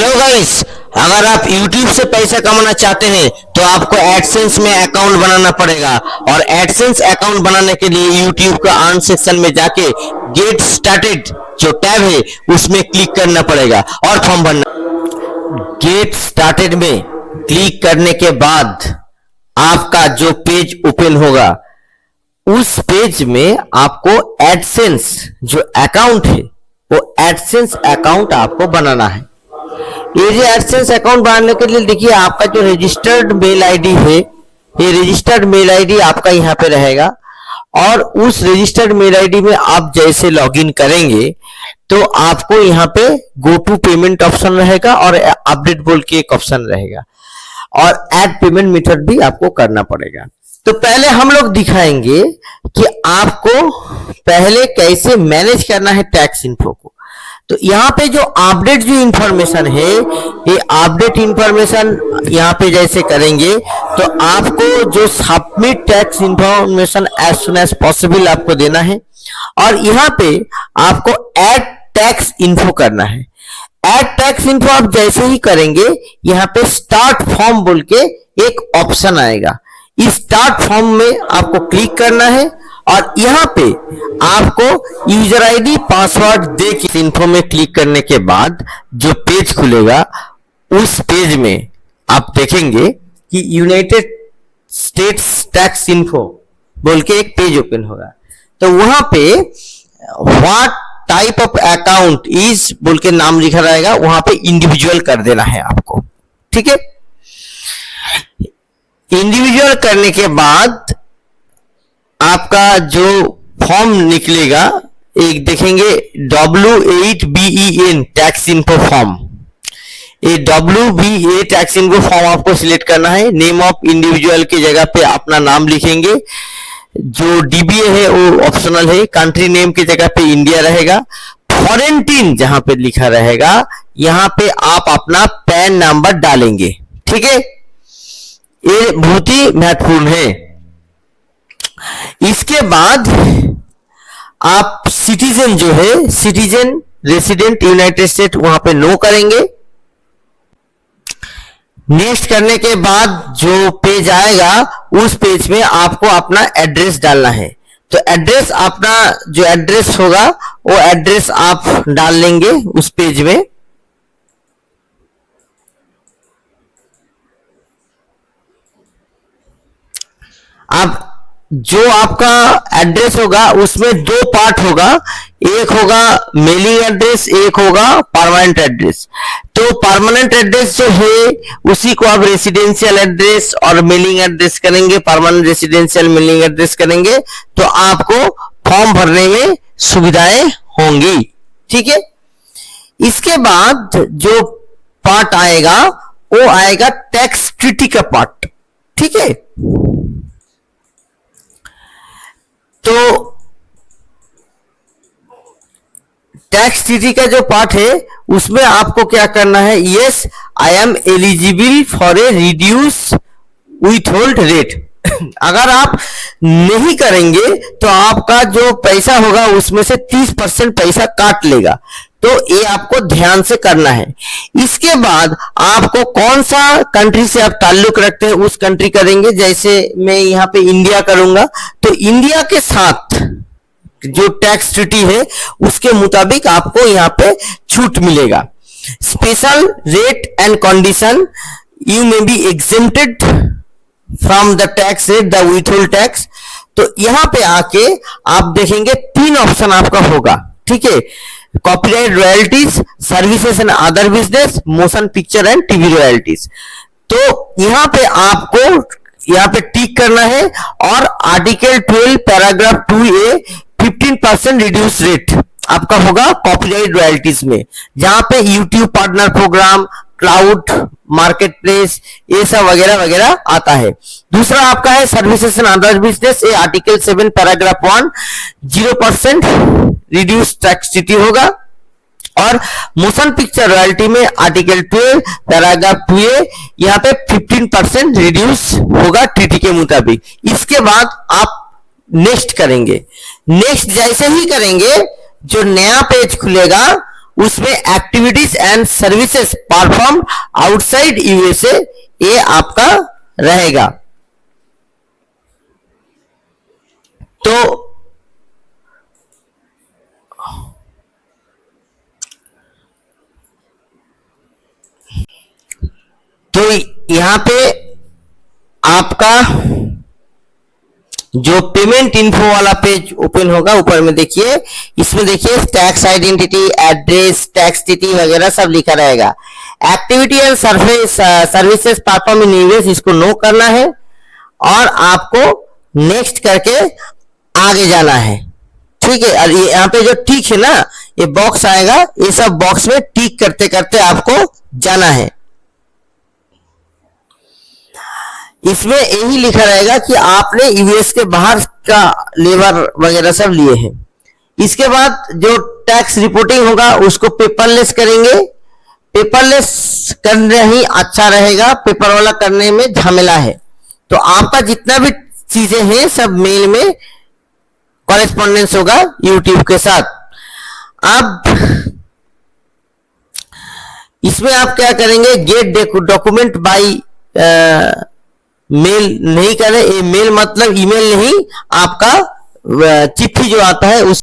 Hello guys, अगर आप YouTube से पैसा कमाना चाहते हैं तो आपको एडसेंस में अकाउंट बनाना पड़ेगा। और एडसेंस अकाउंट बनाने के लिए YouTube का अर्न सेक्शन में जाके गेट स्टार्टेड जो टैब है उसमें क्लिक करना पड़ेगा और फॉर्म भरना। गेट स्टार्टेड में क्लिक करने के बाद आपका जो पेज ओपन होगा उस पेज में आपको एडसेंस जो अकाउंट है वो एडसेंस अकाउंट आपको बनाना है। ये एडसेंस अकाउंट बनाने के लिए देखिए आपका जो रजिस्टर्ड मेल आईडी है, ये रजिस्टर्ड मेल आईडी आपका यहाँ पे रहेगा और उस रजिस्टर्ड मेल आईडी में आप जैसे लॉगिन करेंगे तो आपको यहाँ पे गो टू पेमेंट ऑप्शन रहेगा और अपडेट बोल के एक ऑप्शन रहेगा और ऐड पेमेंट मेथड भी आपको करना पड़ेगा। तो पहले हम लोग दिखाएंगे कि आपको पहले कैसे मैनेज करना है टैक्स इन्फो को। तो यहाँ पे जो अपडेट जो इंफॉर्मेशन है, ये अपडेट इंफॉर्मेशन यहाँ पे जैसे करेंगे तो आपको जो submit tax information as soon as possible आपको देना है और यहाँ पे आपको ऐड टैक्स इन्फो करना है। ऐड टैक्स इन्फो आप जैसे ही करेंगे यहाँ पे स्टार्ट फॉर्म बोल के एक ऑप्शन आएगा। इस स्टार्ट फॉर्म में आपको क्लिक करना है और यहाँ पे आपको यूजर आईडी पासवर्ड दे के इन्फो में क्लिक करने के बाद जो पेज खुलेगा उस पेज में आप देखेंगे कि यूनाइटेड स्टेट्स टैक्स इन्फो बोल के एक पेज ओपन होगा। तो वहां पे what type of account is बोल के नाम लिखा रहेगा, वहां पे इंडिविजुअल कर देना है आपको। ठीक है, इंडिविजुअल करने के बाद आपका जो फॉर्म निकलेगा एक देखेंगे W8BEN टैक्स इन्फो फॉर्म। ये WBA टैक्स इन्फो फॉर्म आपको सिलेक्ट करना है। नेम ऑफ इंडिविजुअल की जगह पे अपना नाम लिखेंगे। जो DBA है वो ऑप्शनल है। कंट्री नेम की जगह पे इंडिया रहेगा। फॉरेन टीम जहां पे लिखा रहेगा यहां पे आप अपना पैन नंबर डालेंगे। ठीक है, ये बहुत ही महत्वपूर्ण है। इसके बाद आप सिटीजन जो है, सिटीजन रेसिडेंट यूनाइटेड स्टेट, वहां पे नो करेंगे। नेक्स्ट करने के बाद जो पेज आएगा उस पेज में आपको अपना एड्रेस डालना है। तो एड्रेस अपना जो एड्रेस होगा वो एड्रेस आप डाल लेंगे उस पेज में। आप जो आपका एड्रेस होगा उसमें दो पार्ट होगा, एक होगा मेलिंग एड्रेस, एक होगा परमानेंट एड्रेस। तो परमानेंट एड्रेस जो है उसी को आप रेसिडेंशियल एड्रेस और मेलिंग एड्रेस करेंगे, परमानेंट रेसिडेंशियल मेलिंग एड्रेस करेंगे तो आपको फॉर्म भरने में सुविधाएं होंगी। ठीक है, इसके बाद जो पार्ट आएगा वो आएगा टैक्स ट्रीटी का पार्ट। ठीक है, तो टैक्स ट्रीटी का जो पार्ट है उसमें आपको क्या करना है, yes I am eligible for a reduce withhold rate. अगर आप नहीं करेंगे तो आपका जो पैसा होगा उसमें से 30% पैसा काट लेगा। तो ये आपको ध्यान से करना है। इसके बाद आपको कौन सा कंट्री से आप ताल्लुक रखते हैं उस कंट्री करेंगे। जैसे मैं यहाँ पे इंडिया करूंगा तो इंडिया के साथ जो टैक्स ट्रीटी है उसके मुताबिक आपको यहाँ पे छूट मिलेगा। Special rate and condition, you may be exempted from the tax rate the withhold tax. तो यहाँ पे आके आप देखेंगे 3 ऑप्शन आपका होगा। ठीक है, copyright royalties, services and other business, motion picture and TV royalties. तो यहाँ पे आपको यहाँ पे टिक करना है और article 12 paragraph 2A 15% reduce rate आपका होगा कॉपीराइट रॉयल्टीज में, जहां पे YouTube partner program, cloud marketplace, ये सब वगैरह वगैरह आता है। दूसरा आपका है सर्विसेज एंड अदर बिजनेस, ये article 7 paragraph 1 0% reduce tax treaty होगा। और मोशन पिक्चर रॉयल्टी में आर्टिकल 12 पैराग्राफ 2A यहाँ पे 15% रिड्यूस होगा ट्रीटी के मुताबिक। इसके बाद आप नेक्स्ट करेंगे। नेक्स्ट जैसे ही करेंगे जो नया पेज खुलेगा उसमें activities and services perform outside USA ये आपका रहेगा। तो यहां पे आपका जो पेमेंट इन्फो वाला पेज ओपन होगा, ऊपर में देखिए, इसमें देखिए टैक्स आइडेंटिटी, एड्रेस, टैक्स तिथि वगैरह सब लिखा रहेगा। Activity and services perform in US, इसको नो करना है और आपको नेक्स्ट करके आगे जाना है। ठीक है, और यहाँ पे जो टिक है ना, ये बॉक्स आएगा, ये सब बॉक्स में टिक करते करते आपको जाना है। इसमें यही लिखा रहेगा कि आपने यूएस के बाहर का लेबर वगैरह सब लिए हैं। इसके बाद जो टैक्स रिपोर्टिंग होगा उसको पेपरलेस करेंगे। पेपरलेस करना ही अच्छा रहेगा, पेपर वाला करने में झमेला है। तो आपका जितना भी चीजें हैं सब मेल में कॉरेस्पॉन्डेंस होगा यूट्यूब के साथ। अब इसमें आप क्या करेंगे, गेट डॉक्यूमेंट बाय मेल नहीं करें। ये मेल मतलब ईमेल नहीं, आपका चिट्ठी जो आता है उस